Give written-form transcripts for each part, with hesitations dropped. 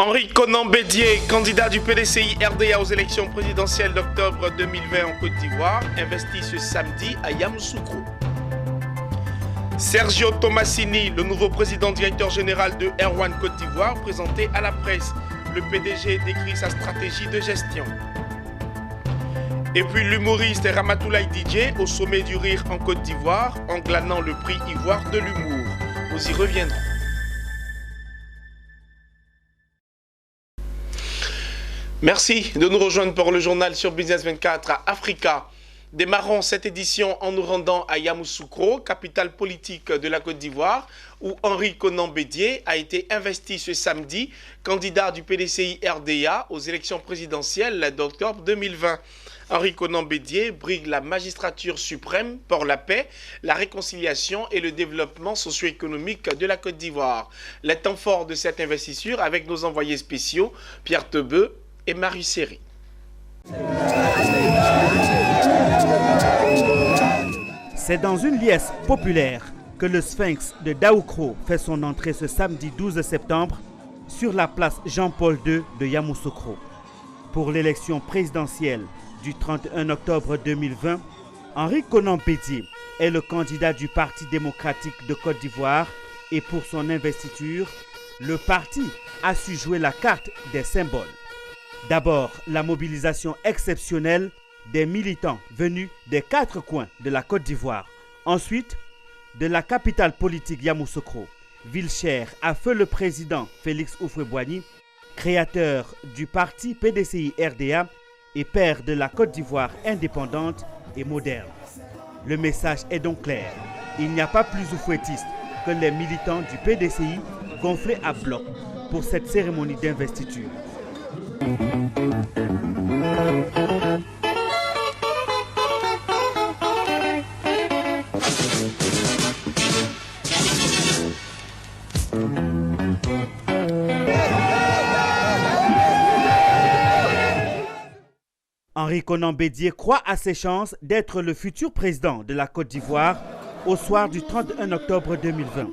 Henri Konan Bédié, candidat du PDCI RDA aux élections présidentielles d'octobre 2020 en Côte d'Ivoire, investi ce samedi à Yamoussoukro. Sergio Tomasini, le nouveau président directeur général de Erwan Côte d'Ivoire, présenté à la presse. Le PDG décrit sa stratégie de gestion. Et puis l'humoriste Ramatoulaye DJ au sommet du rire en Côte d'Ivoire, en glanant le prix Ivoire de l'humour. Nous y reviendrons. Merci de nous rejoindre pour le journal sur Business 24 à Africa. Démarrons cette édition en nous rendant à Yamoussoukro, capitale politique de la Côte d'Ivoire, où Henri Konan Bédié a été investi ce samedi, candidat du PDCI RDA aux élections présidentielles d'octobre 2020. Henri Konan Bédié brigue la magistrature suprême pour la paix, la réconciliation et le développement socio-économique de la Côte d'Ivoire. Les temps forts de cette investiture avec nos envoyés spéciaux, Pierre Tebeu et Marie Seri. C'est dans une liesse populaire que le Sphinx de Daoukro fait son entrée ce samedi 12 septembre sur la place Jean-Paul II de Yamoussoukro. Pour l'élection présidentielle du 31 octobre 2020, Henri Konan Bédié est le candidat du Parti démocratique de Côte d'Ivoire et pour son investiture, le parti a su jouer la carte des symboles. D'abord, la mobilisation exceptionnelle des militants venus des 4 coins de la Côte d'Ivoire. Ensuite, de la capitale politique Yamoussoukro, ville chère à feu le président Félix Houphouët-Boigny, créateur du parti PDCI RDA et père de la Côte d'Ivoire indépendante et moderne. Le message est donc clair. Il n'y a pas plus oufouettiste que les militants du PDCI gonflés à bloc pour cette cérémonie d'investiture. Henri Konan Bédié croit à ses chances d'être le futur président de la Côte d'Ivoire au soir du 31 octobre 2020.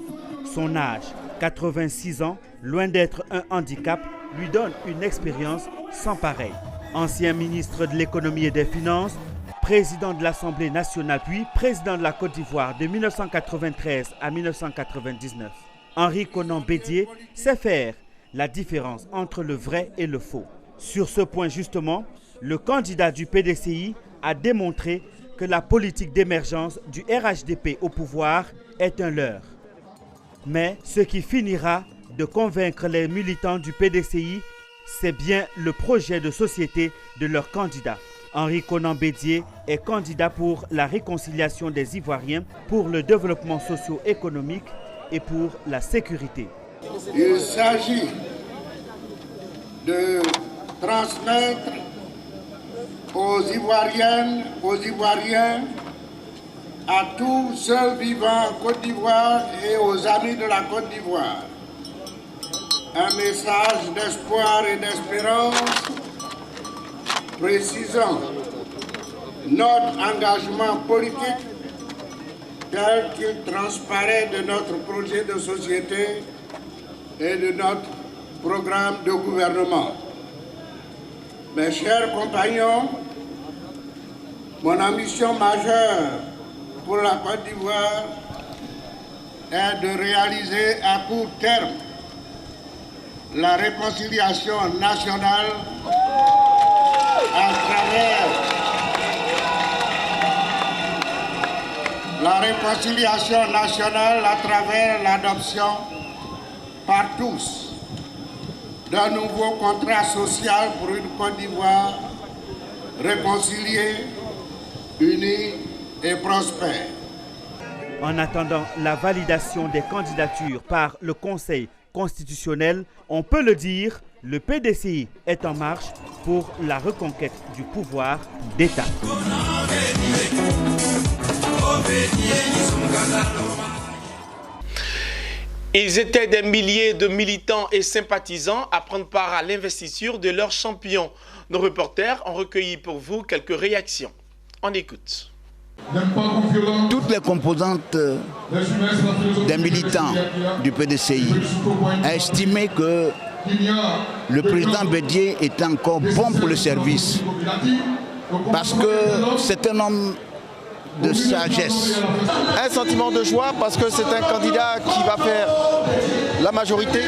Son âge, 86 ans, loin d'être un handicap, lui donne une expérience sans pareille. Ancien ministre de l'économie et des finances, président de l'Assemblée nationale puis président de la Côte d'Ivoire de 1993 à 1999. Henri Konan Bédié sait faire la différence entre le vrai et le faux. Sur ce point justement, le candidat du PDCI a démontré que la politique d'émergence du RHDP au pouvoir est un leurre. Mais ce qui finira de convaincre les militants du PDCI, c'est bien le projet de société de leur candidat. Henri Konan Bédié est candidat pour la réconciliation des Ivoiriens, pour le développement socio-économique et pour la sécurité. Il s'agit de transmettre aux Ivoiriennes, aux Ivoiriens, à tous ceux vivant en Côte d'Ivoire et aux amis de la Côte d'Ivoire, un message d'espoir et d'espérance précisant notre engagement politique tel qu'il transparaît de notre projet de société et de notre programme de gouvernement. Mes chers compagnons, mon ambition majeure pour la Côte d'Ivoire est de réaliser à court terme la réconciliation nationale à travers l'adoption par tous d'un nouveau contrat social pour une Côte d'Ivoire réconciliée, unie et prospère. En attendant la validation des candidatures par le Conseil constitutionnel, on peut le dire, le PDCI est en marche pour la reconquête du pouvoir d'État. Ils étaient des milliers de militants et sympathisants à prendre part à l'investiture de leur champion. Nos reporters ont recueilli pour vous quelques réactions. On écoute. Toutes les composantes des militants du PDCI ont estimé que le président Bédié est encore bon pour le service. Parce que c'est un homme de sagesse. Un sentiment de joie parce que c'est un candidat qui va faire la majorité,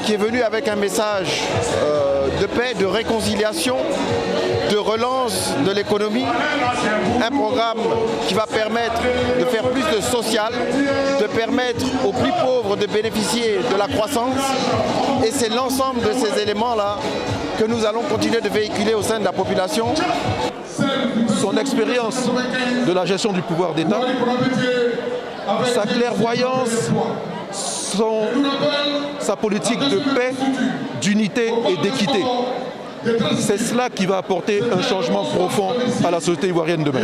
qui est venu avec un message de paix, de réconciliation, de relance de l'économie, un programme qui va permettre de faire plus de social, de permettre aux plus pauvres de bénéficier de la croissance. Et c'est l'ensemble de ces éléments-là que nous allons continuer de véhiculer au sein de la population. Son expérience de la gestion du pouvoir d'État, sa clairvoyance, sa politique de paix, d'unité et d'équité. C'est cela qui va apporter un changement profond à la société ivoirienne demain.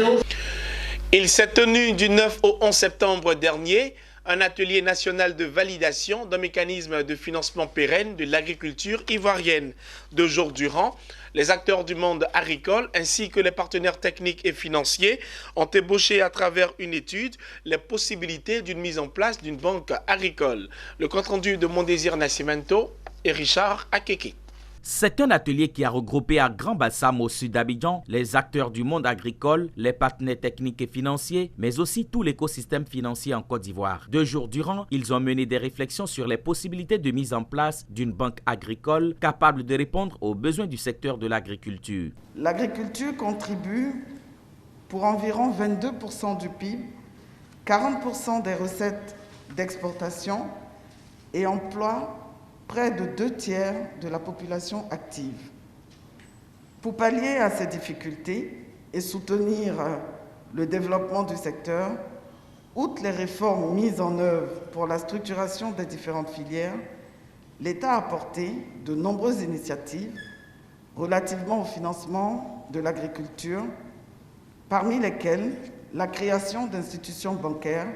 Il s'est tenu du 9 au 11 septembre dernier un atelier national de validation d'un mécanisme de financement pérenne de l'agriculture ivoirienne. 2 jours durant, les acteurs du monde agricole ainsi que les partenaires techniques et financiers ont ébauché à travers une étude les possibilités d'une mise en place d'une banque agricole. Le compte-rendu de Mondésir Nascimento et Richard Akeke. C'est un atelier qui a regroupé à Grand Bassam au sud d'Abidjan les acteurs du monde agricole, les partenaires techniques et financiers, mais aussi tout l'écosystème financier en Côte d'Ivoire. 2 jours durant, ils ont mené des réflexions sur les possibilités de mise en place d'une banque agricole capable de répondre aux besoins du secteur de l'agriculture. L'agriculture contribue pour environ 22% du PIB, 40% des recettes d'exportation et emploie près de 2/3 de la population active. Pour pallier à ces difficultés et soutenir le développement du secteur, outre les réformes mises en œuvre pour la structuration des différentes filières, l'État a porté de nombreuses initiatives relativement au financement de l'agriculture, parmi lesquelles la création d'institutions bancaires.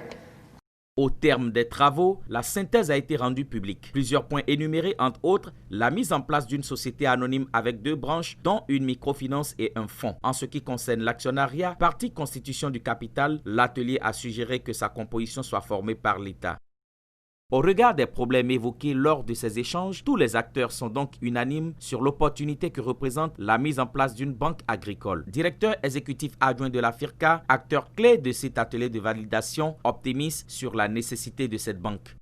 Au terme des travaux, la synthèse a été rendue publique. Plusieurs points énumérés, entre autres, la mise en place d'une société anonyme avec 2 branches, dont une microfinance et un fonds. En ce qui concerne l'actionnariat, partie constitution du capital, l'atelier a suggéré que sa composition soit formée par l'État. Au regard des problèmes évoqués lors de ces échanges, tous les acteurs sont donc unanimes sur l'opportunité que représente la mise en place d'une banque agricole. Directeur exécutif adjoint de la FIRCA, acteur clé de cet atelier de validation, optimiste sur la nécessité de cette banque.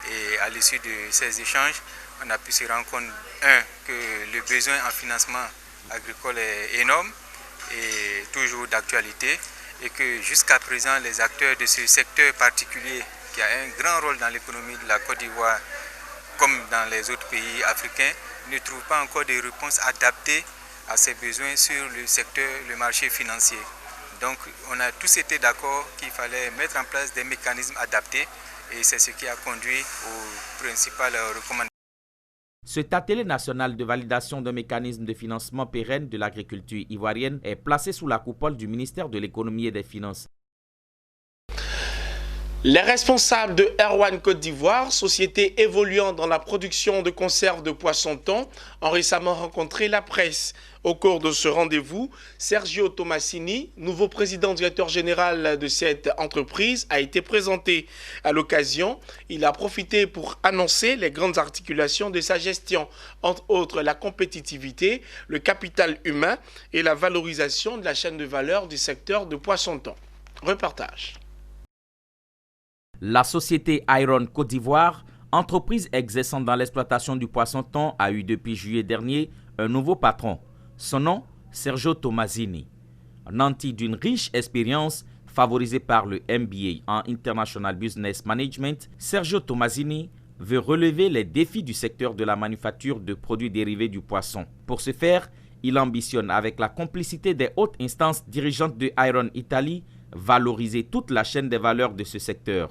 Et à l'issue de ces échanges, on a pu se rendre compte, que le besoin en financement agricole est énorme et toujours d'actualité, et que jusqu'à présent, les acteurs de ce secteur particulier qui a un grand rôle dans l'économie de la Côte d'Ivoire, comme dans les autres pays africains, ne trouvent pas encore des réponses adaptées à ces besoins sur le secteur, le marché financier. Donc, on a tous été d'accord qu'il fallait mettre en place des mécanismes adaptés, et c'est ce qui a conduit aux principales recommandations. Cet atelier national de validation d'un mécanisme de financement pérenne de l'agriculture ivoirienne est placé sous la coupole du ministère de l'Économie et des Finances. Les responsables de Erwan Côte d'Ivoire, société évoluant dans la production de conserves de poisson-thon, ont récemment rencontré la presse. Au cours de ce rendez-vous, Sergio Tomasini, nouveau président directeur général de cette entreprise, a été présenté. À l'occasion, il a profité pour annoncer les grandes articulations de sa gestion, entre autres la compétitivité, le capital humain et la valorisation de la chaîne de valeur du secteur de poisson-thon. Reportage. La société Iron Côte d'Ivoire, entreprise exerçant dans l'exploitation du poisson-thon, a eu depuis juillet dernier un nouveau patron. Son nom, Sergio Tomasini. Nanti d'une riche expérience favorisé par le MBA en International Business Management, Sergio Tomasini veut relever les défis du secteur de la manufacture de produits dérivés du poisson. Pour ce faire, il ambitionne, avec la complicité des hautes instances dirigeantes de Iron Italy, valoriser toute la chaîne des valeurs de ce secteur,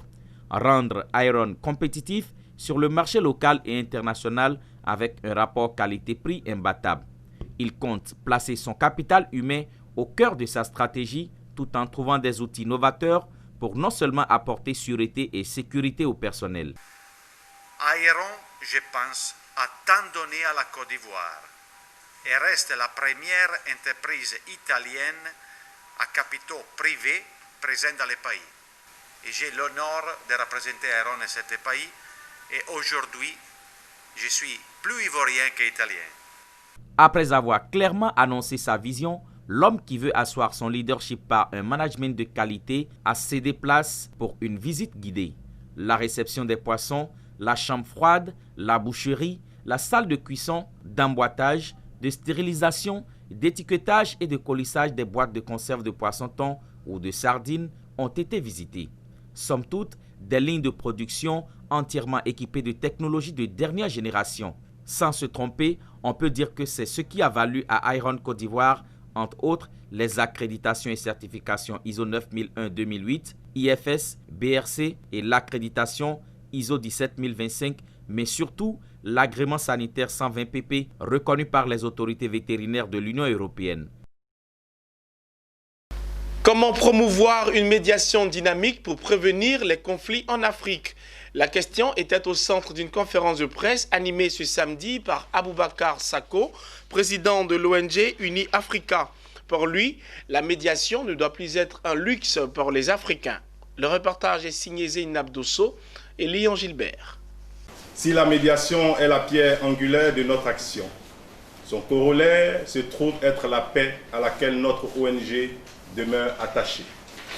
rendre Iron compétitif sur le marché local et international avec un rapport qualité-prix imbattable. Il compte placer son capital humain au cœur de sa stratégie tout en trouvant des outils novateurs pour non seulement apporter sûreté et sécurité au personnel. Iron, je pense, a tant donné à la Côte d'Ivoire et reste la première entreprise italienne à capitaux privés présente dans le pays. Et j'ai l'honneur de représenter Iron dans ce pays. Et aujourd'hui, Je suis plus ivoirien qu'italien. Après avoir clairement annoncé sa vision, l'homme qui veut asseoir son leadership par un management de qualité a cédé place pour une visite guidée. La réception des poissons, la chambre froide, la boucherie, la salle de cuisson, d'emboîtage, de stérilisation, d'étiquetage et de colissage des boîtes de conserve de poisson-thon ou de sardines ont été visitées. Somme toute, des lignes de production entièrement équipées de technologies de dernière génération. Sans se tromper, on peut dire que c'est ce qui a valu à Iron Côte d'Ivoire, entre autres, les accréditations et certifications ISO 9001-2008, IFS, BRC et l'accréditation ISO 17025, mais surtout l'agrément sanitaire 120 pp reconnu par les autorités vétérinaires de l'Union européenne. Comment promouvoir une médiation dynamique pour prévenir les conflits en Afrique? La question était au centre d'une conférence de presse animée ce samedi par Aboubacar Sako, président de l'ONG Uni Africa. Pour lui, la médiation ne doit plus être un luxe pour les Africains. Le reportage est signé Zeynab Dosso et Léon Gilbert. Si la médiation est la pierre angulaire de notre action, son corollaire se trouve être la paix à laquelle notre ONG demeure attachée.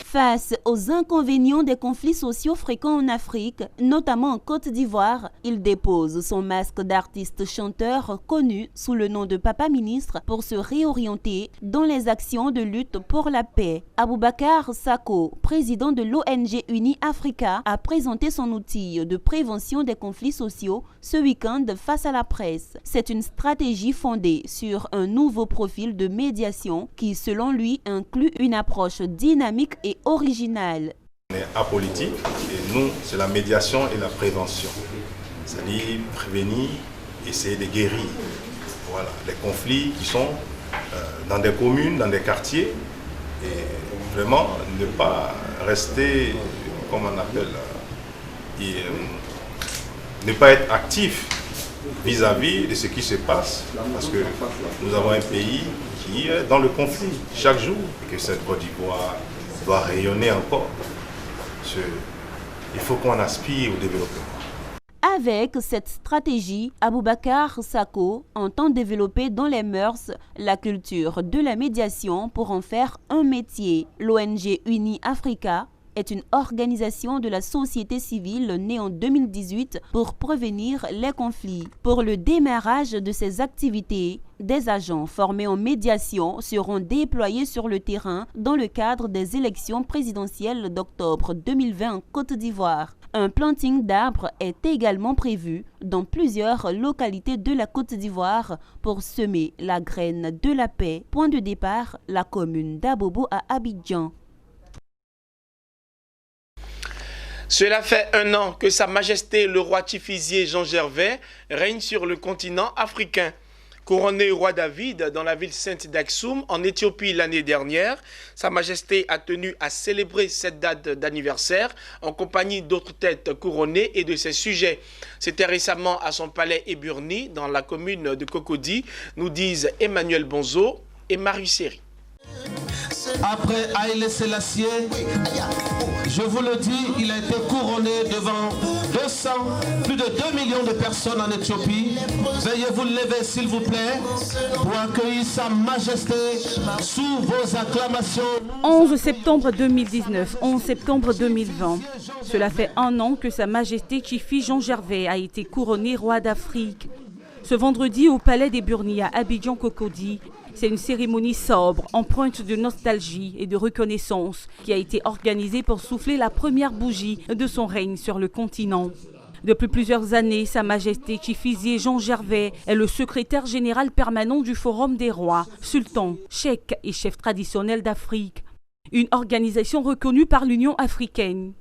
Face aux inconvénients des conflits sociaux fréquents en Afrique, notamment en Côte d'Ivoire, il dépose son masque d'artiste-chanteur connu sous le nom de Papa Ministre pour se réorienter dans les actions de lutte pour la paix. Aboubacar Sako, président de l'ONG Uni Africa, a présenté son outil de prévention des conflits sociaux ce week-end face à la presse. C'est une stratégie fondée sur un nouveau profil de médiation qui, selon lui, inclut une approche dynamique et originale. On est apolitique et nous, c'est la médiation et la prévention. C'est-à-dire prévenir, essayer de guérir. Voilà, les conflits qui sont dans des communes, dans des quartiers, et vraiment ne pas rester, comme on appelle, ne pas être actif vis-à-vis de ce qui se passe, parce que nous avons un pays qui est dans le conflit chaque jour, et que cette Côte d'Ivoire doit rayonner encore. Il faut qu'on aspire au développement. Avec cette stratégie, Aboubacar Sako entend développer dans les mœurs la culture de la médiation pour en faire un métier. L'ONG Uni Africa est une organisation de la société civile née en 2018 pour prévenir les conflits. Pour le démarrage de ces activités, des agents formés en médiation seront déployés sur le terrain dans le cadre des élections présidentielles d'octobre 2020 en Côte d'Ivoire. Un planting d'arbres est également prévu dans plusieurs localités de la Côte d'Ivoire pour semer la graine de la paix. Point de départ, la commune d'Abobo à Abidjan. Cela fait 1 an que Sa Majesté le roi Tchifisier Jean Gervais règne sur le continent africain. Couronné roi David dans la ville sainte d'Aksum en Éthiopie l'année dernière, Sa Majesté a tenu à célébrer cette date d'anniversaire en compagnie d'autres têtes couronnées et de ses sujets. C'était récemment à son palais Eburni dans la commune de Cocody, nous disent Emmanuel Bonzo et Marie Seri. Après Haïlé Sélassié, je vous le dis, il a été couronné devant plus de 2 millions de personnes en Éthiopie. Veuillez vous lever s'il vous plaît pour accueillir Sa Majesté sous vos acclamations. 11 septembre 2019, 11 septembre 2020. Cela fait 1 an que Sa Majesté Tchifi Jean Gervais a été couronné roi d'Afrique. Ce vendredi au palais des Burni à Abidjan Cocody, c'est une cérémonie sobre, empreinte de nostalgie et de reconnaissance qui a été organisée pour souffler la première bougie de son règne sur le continent. Depuis plusieurs années, Sa Majesté Tchifisier Jean Gervais est le secrétaire général permanent du Forum des rois, sultans, cheikhs et chefs traditionnels d'Afrique, une organisation reconnue par l'Union africaine.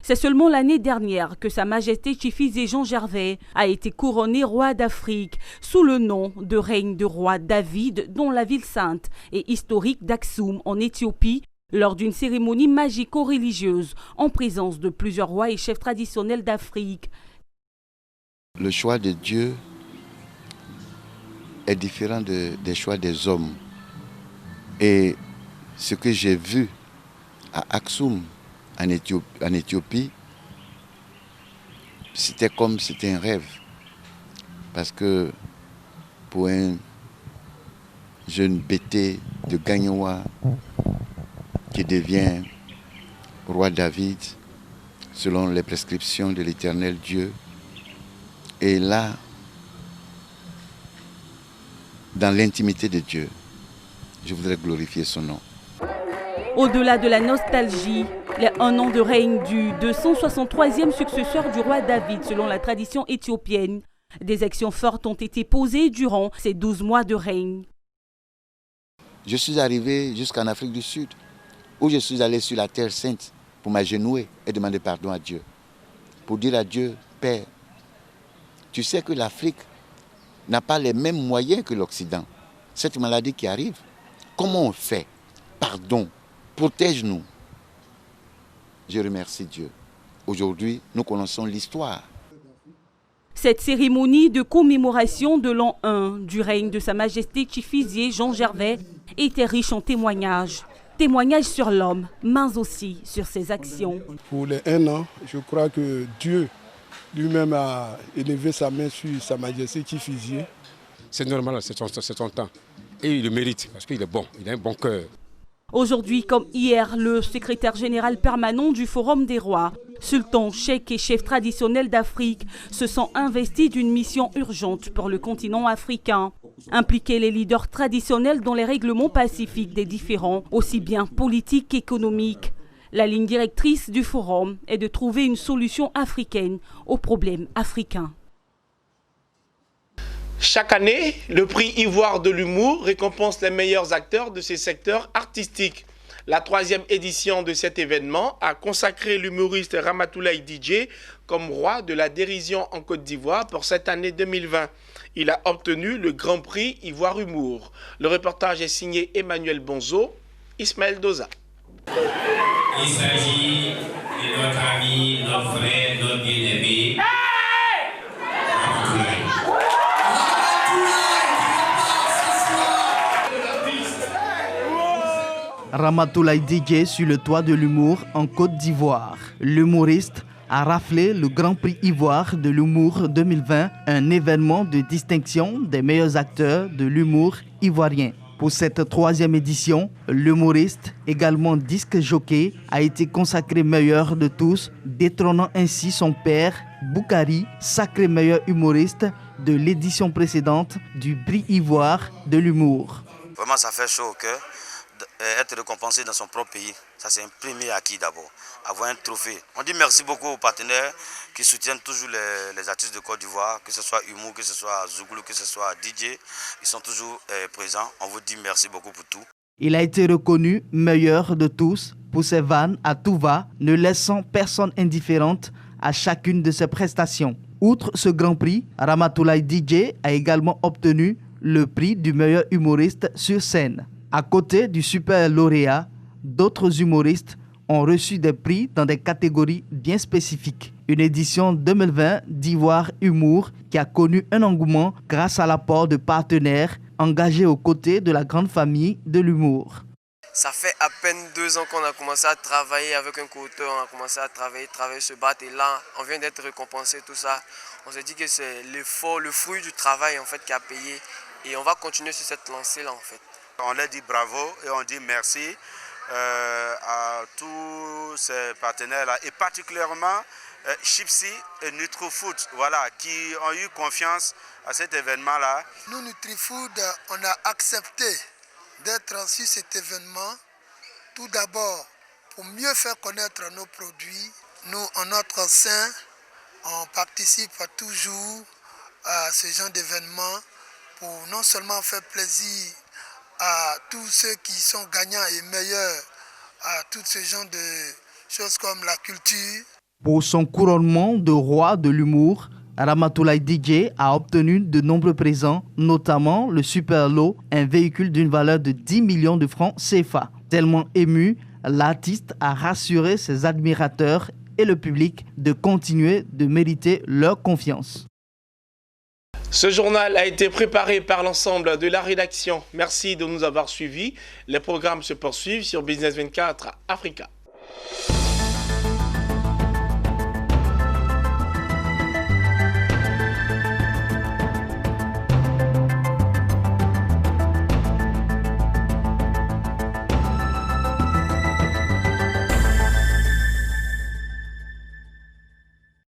C'est seulement l'année dernière que Sa Majesté Tchifisier Jean Gervais a été couronné roi d'Afrique sous le nom de règne de roi David dans la ville sainte et historique d'Aksum en Éthiopie lors d'une cérémonie magico-religieuse en présence de plusieurs rois et chefs traditionnels d'Afrique. Le choix de Dieu est différent des choix des hommes. Et ce que j'ai vu à Aksum, en Éthiopie, c'était comme c'était un rêve. Parce que pour un jeune bêté de Gagnoa qui devient roi David, selon les prescriptions de l'Éternel Dieu, et là, dans l'intimité de Dieu, je voudrais glorifier son nom. Au-delà de la nostalgie, les 1 an de règne du 263e successeur du roi David selon la tradition éthiopienne, des actions fortes ont été posées durant ces 12 mois de règne. Je suis arrivé jusqu'en Afrique du Sud, où je suis allé sur la terre sainte pour m'agenouiller et demander pardon à Dieu. Pour dire à Dieu, Père, tu sais que l'Afrique n'a pas les mêmes moyens que l'Occident. Cette maladie qui arrive, comment on fait? Pardon, protège-nous. Je remercie Dieu. Aujourd'hui, nous connaissons l'histoire. Cette cérémonie de commémoration de l'an 1 du règne de Sa Majesté Chifisier Jean Gervais était riche en témoignages. Témoignages sur l'homme, mais aussi sur ses actions. Pour les 1 an, je crois que Dieu lui-même a élevé sa main sur Sa Majesté Chifisier. C'est normal, c'est son temps. Et il le mérite parce qu'il est bon, il a un bon cœur. Aujourd'hui comme hier, le secrétaire général permanent du Forum des rois, sultan, cheikh et chef traditionnel d'Afrique, se sont investis d'une mission urgente pour le continent africain. Impliquer les leaders traditionnels dans les règlements pacifiques des différends, aussi bien politiques qu'économiques. La ligne directrice du Forum est de trouver une solution africaine aux problèmes africains. Chaque année, le prix Ivoire de l'humour récompense les meilleurs acteurs de ces secteurs artistiques. La 3e édition de cet événement a consacré l'humoriste Ramatoulaye DJ comme roi de la dérision en Côte d'Ivoire pour cette année 2020. Il a obtenu le Grand Prix Ivoire Humour. Le reportage est signé Emmanuel Bonzo, Ismaël Doza. Il s'agit de notre ami, notre frère, notre bien-aimé. Ramatoulaye DJ sur le toit de l'humour en Côte d'Ivoire. L'humoriste a raflé le Grand Prix Ivoire de l'humour 2020, un événement de distinction des meilleurs acteurs de l'humour ivoirien. Pour cette 3e édition, l'humoriste, également disque jockey, a été consacré meilleur de tous, détrônant ainsi son père, Boukari, sacré meilleur humoriste de l'édition précédente du Prix Ivoire de l'humour. Vraiment, ça fait chaud au cœur. Être récompensé dans son propre pays, ça c'est un premier acquis d'abord, avoir un trophée. On dit merci beaucoup aux partenaires qui soutiennent toujours les artistes de Côte d'Ivoire, que ce soit Humour, que ce soit Zouglou, que ce soit DJ, ils sont toujours présents. On vous dit merci beaucoup pour tout. Il a été reconnu meilleur de tous pour ses vannes à tout va, ne laissant personne indifférente à chacune de ses prestations. Outre ce Grand Prix, Ramatoulaye DJ a également obtenu le prix du meilleur humoriste sur scène. À côté du super lauréat, d'autres humoristes ont reçu des prix dans des catégories bien spécifiques. Une édition 2020 d'Ivoire Humour qui a connu un engouement grâce à l'apport de partenaires engagés aux côtés de la grande famille de l'humour. Ça fait à peine 2 ans qu'on a commencé à travailler avec un co-auteur, on a commencé à travailler, se battre et là, on vient d'être récompensé, tout ça. On s'est dit que c'est l'effort, le fruit du travail en fait qui a payé et on va continuer sur cette lancée-là en fait. On leur dit bravo et on dit merci à tous ces partenaires-là et particulièrement Chipsy et Nutrifood, voilà, qui ont eu confiance à cet événement-là. Nous, Nutrifood, on a accepté d'être sur cet événement, tout d'abord pour mieux faire connaître nos produits. Nous, en notre sein, on participe toujours à ce genre d'événement pour non seulement faire plaisir à tous ceux qui sont gagnants et meilleurs, à tout ce genre de choses comme la culture. Pour son couronnement de roi de l'humour, Ramatoulaye DJ a obtenu de nombreux présents, notamment le Super Lot, un véhicule d'une valeur de 10 millions de francs CFA. Tellement ému, l'artiste a rassuré ses admirateurs et le public de continuer de mériter leur confiance. Ce journal a été préparé par l'ensemble de la rédaction. Merci de nous avoir suivis. Les programmes se poursuivent sur Business 24 Africa.